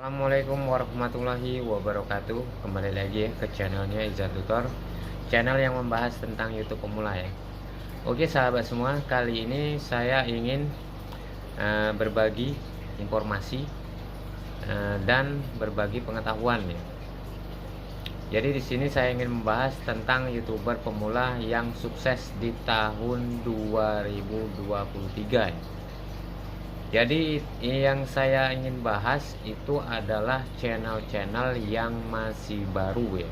Assalamualaikum warahmatullahi wabarakatuh. Kembali lagi ya ke channelnya Izar Tutor, channel yang membahas tentang YouTube pemula ya. Oke sahabat semua, kali ini saya ingin berbagi informasi dan berbagi pengetahuan ya. Jadi di sini saya ingin membahas tentang YouTuber pemula yang sukses di tahun 2023 ya. Jadi yang saya ingin bahas itu adalah channel-channel yang masih baru ya.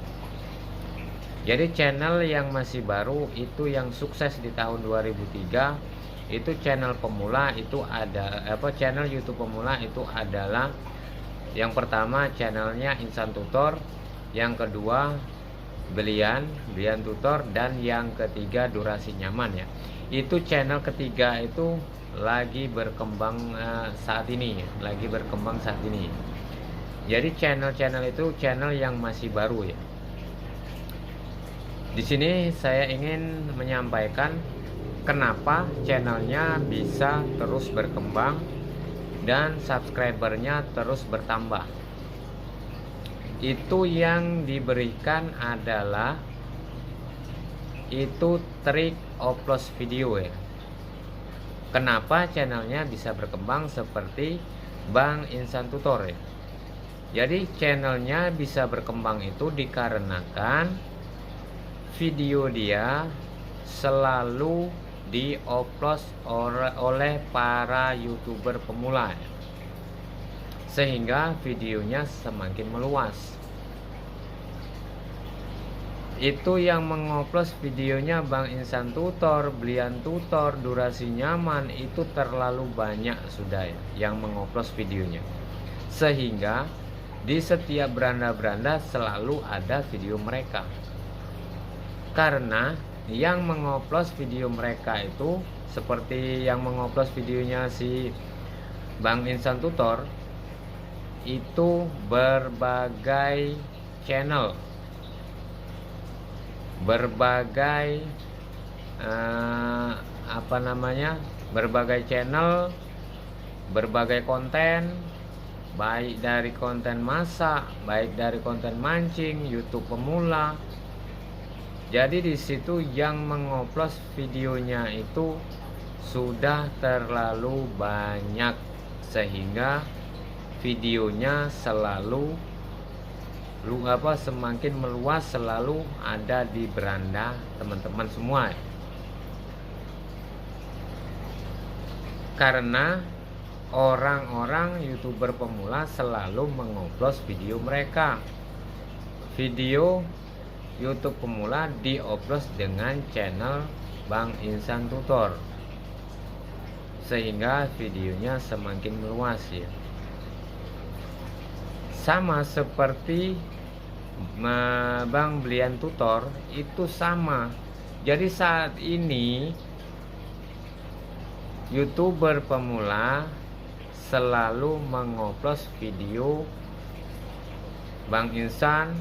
Jadi channel yang masih baru itu yang sukses di tahun 2003 itu channel pemula itu ada channel YouTube pemula itu adalah yang pertama channelnya Insan Tutor, yang kedua Belian Tutor, dan yang ketiga Durasi Nyaman ya. Itu channel ketiga itu lagi berkembang saat ini. Jadi channel-channel itu channel yang masih baru ya. Di sini saya ingin menyampaikan kenapa channelnya bisa terus berkembang dan subscribernya terus bertambah. Itu yang diberikan adalah itu trik upload video ya. Kenapa channelnya bisa berkembang seperti Bang Insan Tutor ya. Jadi channelnya bisa berkembang itu dikarenakan video dia selalu diupload oleh para YouTuber pemula ya. Sehingga videonya semakin meluas. Itu yang mengupload videonya Bang Insan Tutor, Belian Tutor, Durasi Nyaman itu terlalu banyak sudah ya yang mengupload videonya. Sehingga di setiap beranda-beranda selalu ada video mereka. Karena yang mengupload video mereka itu seperti yang mengupload videonya si Bang Insan Tutor itu berbagai channel, berbagai channel, berbagai konten, baik dari konten masak, baik dari konten mancing, YouTube pemula. Jadi di situ yang mengupload videonya itu sudah terlalu banyak sehingga videonya selalu semakin meluas, selalu ada di beranda teman-teman semua. Karena orang-orang YouTuber pemula selalu mengupload video mereka. Video YouTube pemula diupload dengan channel Bang Insan Tutor. Sehingga videonya semakin meluas ya. Sama seperti Bang Belian Tutor itu sama. Jadi saat ini YouTuber pemula selalu mengupload video Bang Insan,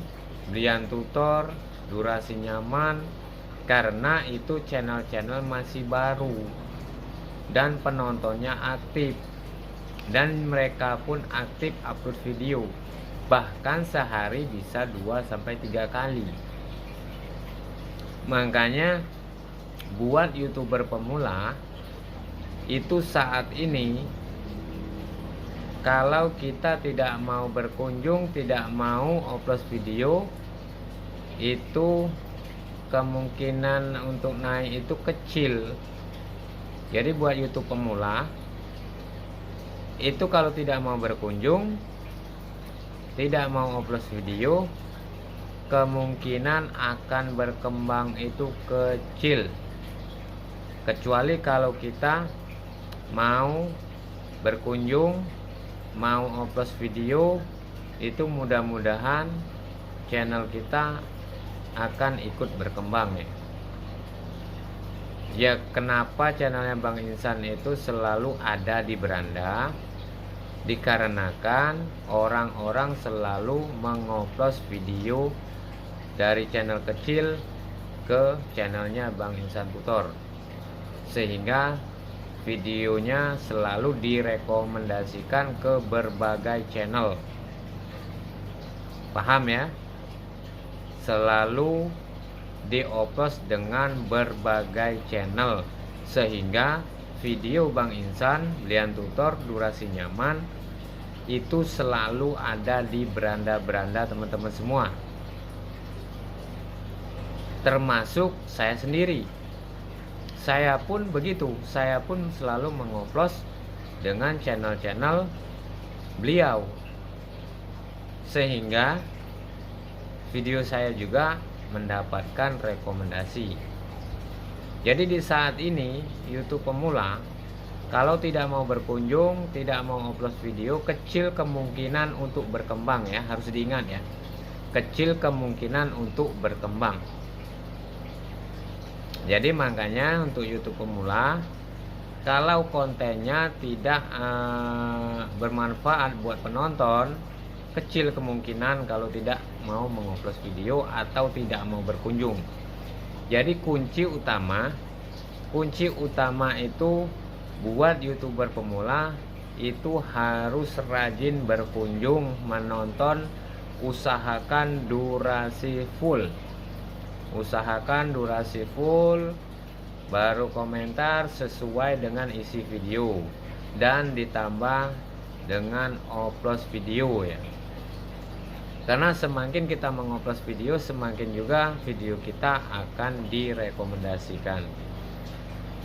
Belian Tutor, Durasi Nyaman, karena itu channel-channel masih baru dan penontonnya aktif, dan mereka pun aktif upload video. Bahkan sehari bisa 2-3 kali. Makanya buat YouTuber pemula itu saat ini kalau kita tidak mau berkunjung, tidak mau upload video, itu kemungkinan untuk naik itu kecil. Jadi buat YouTube pemula itu kalau tidak mau berkunjung, tidak mau upload video, kemungkinan akan berkembang itu kecil. Kecuali kalau kita mau berkunjung, mau upload video, itu mudah-mudahan channel kita akan ikut berkembang ya. Ya kenapa channelnya Bang Insan itu selalu ada di beranda? Dikarenakan orang-orang selalu mengupload video dari channel kecil ke channelnya Bang Insan Tutor, sehingga videonya selalu direkomendasikan ke berbagai channel. Paham ya? Selalu dioplos dengan berbagai channel, sehingga video Bang Insan Belian Tutor durasi nyaman itu selalu ada di beranda-beranda teman-teman semua, termasuk saya sendiri. Saya pun begitu, saya pun selalu mengoplos dengan channel-channel beliau, sehingga video saya juga mendapatkan rekomendasi. Jadi di saat ini YouTube pemula, kalau tidak mau berkunjung, tidak mau upload video, kecil kemungkinan untuk berkembang ya, harus diingat ya. Kecil kemungkinan untuk berkembang. Jadi makanya untuk YouTube pemula, kalau kontennya tidak bermanfaat buat penonton, kecil kemungkinan kalau tidak mau mengupload video atau tidak mau berkunjung. Jadi kunci utama itu buat YouTuber pemula itu harus rajin berkunjung, menonton, usahakan durasi full. Baru komentar sesuai dengan isi video dan ditambah dengan upload video ya. Karena semakin kita mengupload video, semakin juga video kita akan direkomendasikan.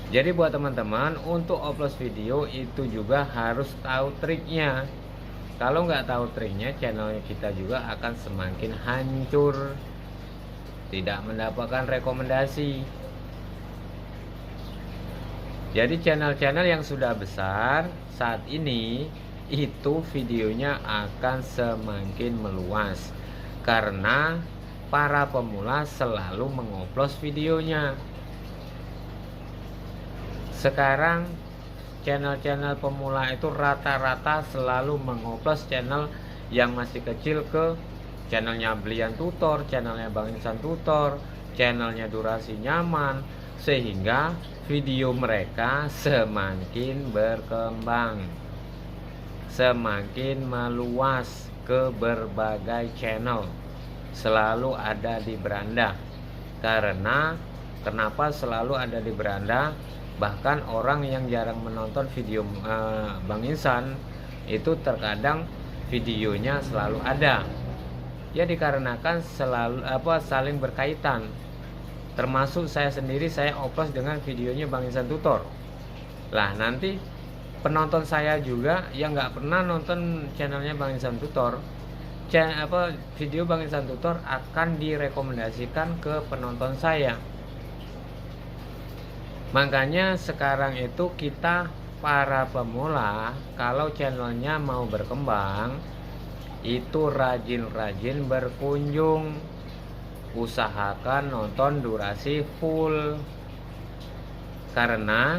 Jadi buat teman-teman, untuk upload video itu juga harus tahu triknya. Kalau nggak tahu triknya, channelnya kita juga akan semakin hancur, tidak mendapatkan rekomendasi. Jadi channel-channel yang sudah besar saat ini itu videonya akan semakin meluas, karena para pemula selalu mengupload videonya. Sekarang channel-channel pemula itu rata-rata selalu mengupload channel yang masih kecil ke channelnya Belian Tutor, channelnya Bang Insan Tutor, channelnya Durasi Nyaman, sehingga video mereka semakin berkembang, semakin meluas ke berbagai channel, selalu ada di beranda. Karena kenapa selalu ada di beranda? Bahkan orang yang jarang menonton video Bang Insan itu terkadang videonya selalu ada. Ya dikarenakan selalu saling berkaitan. Termasuk saya sendiri, saya upload dengan videonya Bang Insan Tutor. Lah nanti penonton saya juga yang nggak pernah nonton channelnya Bang Insan Tutor, video Bang Insan Tutor akan direkomendasikan ke penonton saya. Makanya sekarang itu kita para pemula, kalau channelnya mau berkembang, itu rajin-rajin berkunjung, usahakan nonton durasi full. Karena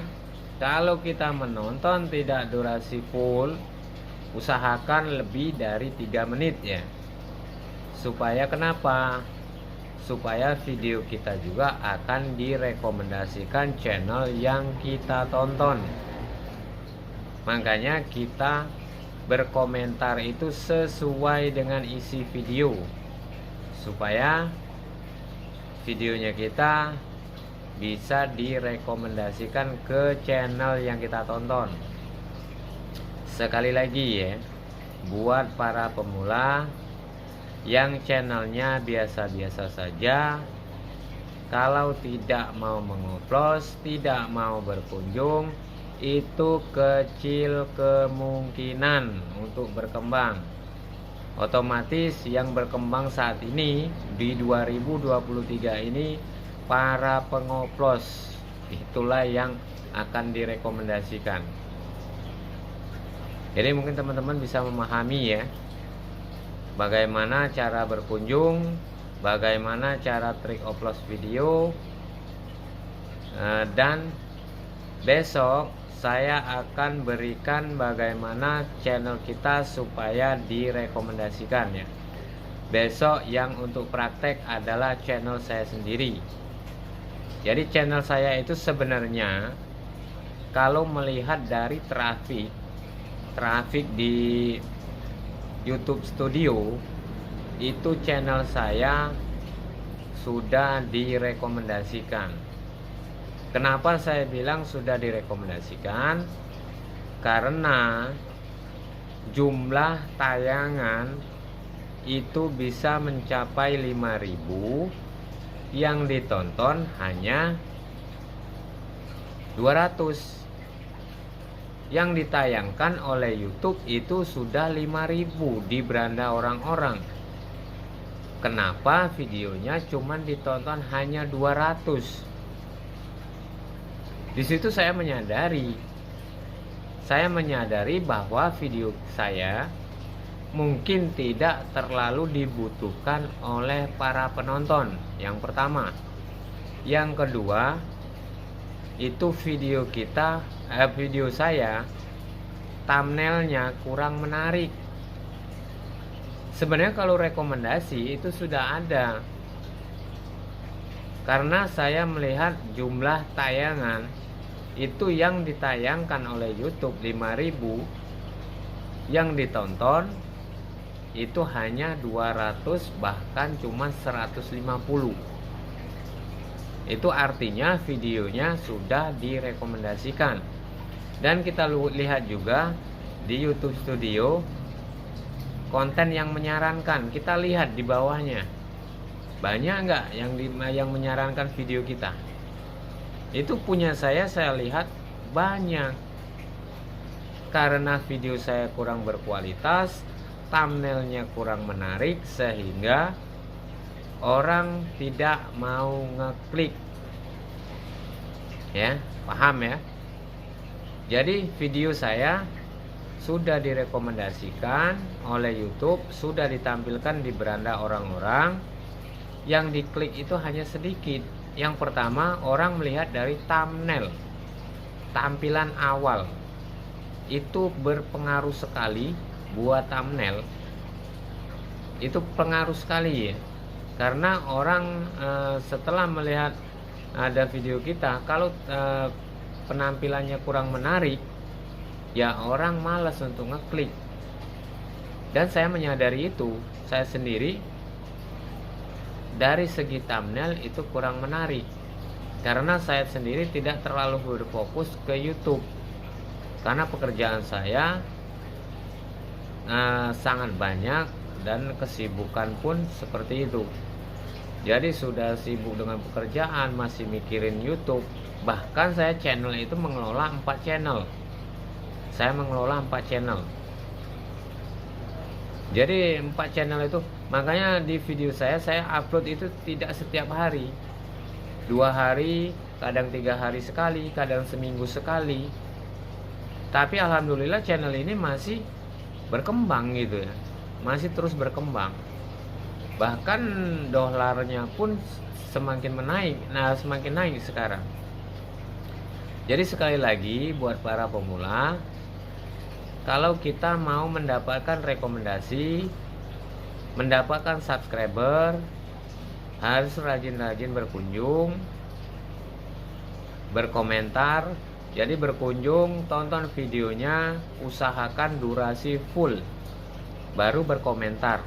kalau kita menonton tidak durasi full, usahakan lebih dari 3 menit ya. Supaya kenapa? Supaya video kita juga akan direkomendasikan channel yang kita tonton. Makanya kita berkomentar itu sesuai dengan isi video, supaya videonya kita bisa direkomendasikan ke channel yang kita tonton. Sekali lagi ya, buat para pemula yang channelnya biasa-biasa saja, kalau tidak mau mengupload, tidak mau berkunjung, itu kecil kemungkinan untuk berkembang. Otomatis yang berkembang saat ini di 2023 ini para pengoplos, itulah yang akan direkomendasikan. Jadi mungkin teman-teman bisa memahami ya, bagaimana cara berkunjung, bagaimana cara trik upload video. Dan besok saya akan berikan bagaimana channel kita supaya direkomendasikan ya. Besok yang untuk praktek adalah channel saya sendiri. Jadi channel saya itu sebenarnya kalau melihat dari traffic di YouTube Studio itu channel saya sudah direkomendasikan. Kenapa saya bilang sudah direkomendasikan? Karena jumlah tayangan itu bisa mencapai 5.000, yang ditonton hanya 200. Yang ditayangkan oleh YouTube itu sudah 5.000 di beranda orang-orang. Kenapa videonya cuman ditonton hanya 200? Di situ saya menyadari bahwa video saya mungkin tidak terlalu dibutuhkan oleh para penonton. Yang pertama. Yang kedua, itu video saya thumbnailnya kurang menarik. Sebenarnya kalau rekomendasi itu sudah ada, karena saya melihat jumlah tayangan itu yang ditayangkan oleh YouTube 5.000, yang ditonton itu hanya 200, bahkan cuma 150. Itu artinya videonya sudah direkomendasikan. Dan kita lihat juga di YouTube Studio konten yang menyarankan. Kita lihat di bawahnya, banyak nggak yang menyarankan video kita. Itu punya saya lihat banyak. Karena video saya kurang berkualitas, thumbnailnya kurang menarik, sehingga orang tidak mau ngeklik. Ya, paham ya? Jadi video saya sudah direkomendasikan oleh YouTube, sudah ditampilkan di beranda orang-orang. Yang diklik itu hanya sedikit. Yang pertama, orang melihat dari thumbnail, tampilan awal. Itu berpengaruh sekali buat thumbnail. Itu pengaruh sekali ya. Karena orang setelah melihat ada video kita, kalau penampilannya kurang menarik, ya orang malas untuk ngeklik. Dan saya menyadari itu, saya sendiri dari segi thumbnail itu kurang menarik. Karena saya sendiri tidak terlalu berfokus ke YouTube. Karena pekerjaan saya sangat banyak dan kesibukan pun seperti itu. Jadi sudah sibuk dengan pekerjaan, masih mikirin YouTube. Bahkan saya channel itu mengelola 4 channel. Saya mengelola 4 channel. Jadi 4 channel itu, makanya di video saya upload itu tidak setiap hari. 2 hari, kadang 3 hari sekali, kadang seminggu sekali. Tapi alhamdulillah channel ini masih berkembang gitu ya. Masih terus berkembang. Bahkan dolarnya pun semakin naik sekarang. Jadi sekali lagi buat para pemula, kalau kita mau mendapatkan rekomendasi, mendapatkan subscriber, harus rajin-rajin berkunjung, berkomentar. Jadi berkunjung, tonton videonya, usahakan durasi full, baru berkomentar,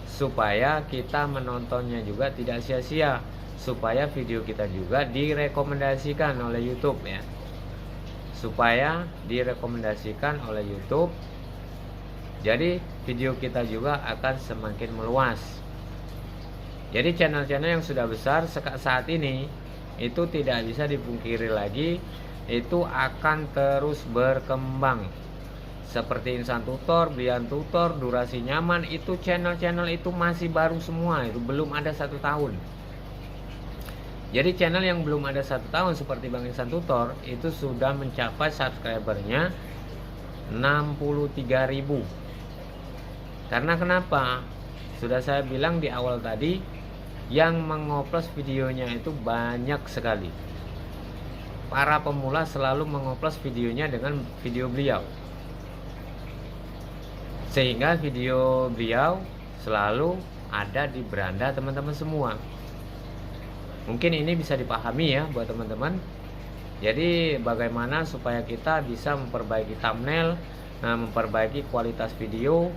supaya kita menontonnya juga tidak sia-sia, supaya video kita juga direkomendasikan oleh YouTube ya. Supaya direkomendasikan oleh YouTube, jadi video kita juga akan semakin meluas. Jadi channel-channel yang sudah besar saat ini itu tidak bisa dipungkiri lagi, itu akan terus berkembang. Seperti Insan Tutor, Brian Tutor, Durasi Nyaman, itu channel-channel itu masih baru semua, itu belum ada 1 tahun. Jadi channel yang belum ada 1 tahun seperti Bang Insan Tutor itu sudah mencapai subscribernya 63.000. Karena kenapa? Sudah saya bilang di awal tadi, yang mengoplos videonya itu banyak sekali. Para pemula selalu mengoplos videonya dengan video beliau, sehingga video beliau selalu ada di beranda teman-teman semua. Mungkin ini bisa dipahami ya buat teman-teman. Jadi bagaimana supaya kita bisa memperbaiki thumbnail, memperbaiki kualitas video,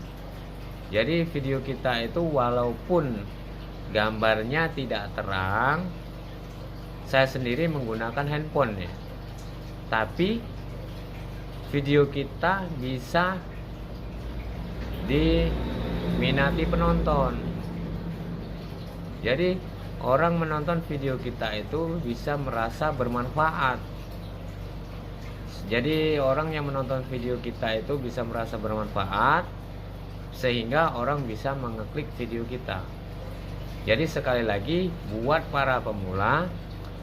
Jadi video kita itu walaupun gambarnya tidak terang, saya sendiri menggunakan handphone ya, tapi video kita bisa diminati penonton. Jadi orang menonton video kita itu bisa merasa bermanfaat. Jadi orang yang menonton video kita itu bisa merasa bermanfaat, sehingga orang bisa mengeklik video kita. Jadi sekali lagi, buat para pemula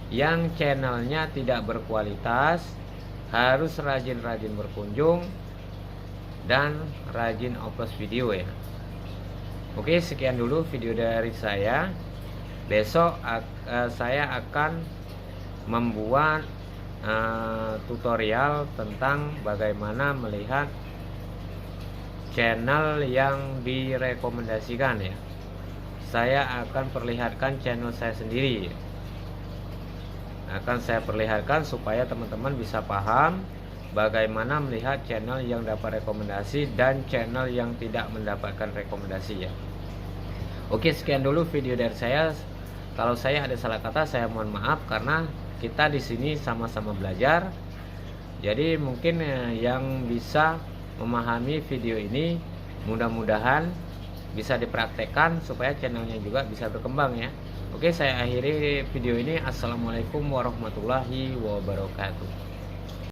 yang channelnya tidak berkualitas, harus rajin-rajin berkunjung dan rajin upload video ya. Oke, sekian dulu video dari saya. Besok saya akan membuat tutorial tentang bagaimana melihat channel yang direkomendasikan ya. Saya akan perlihatkan channel saya sendiri. Akan saya perlihatkan supaya teman-teman bisa paham bagaimana melihat channel yang dapat rekomendasi dan channel yang tidak mendapatkan rekomendasi ya. Oke, sekian dulu video dari saya. Kalau saya ada salah kata, saya mohon maaf, karena kita di sini sama-sama belajar. Jadi mungkin yang bisa memahami video ini mudah-mudahan bisa dipraktekkan supaya channelnya juga bisa berkembang ya. Oke, saya akhiri video ini. Assalamualaikum warahmatullahi wabarakatuh.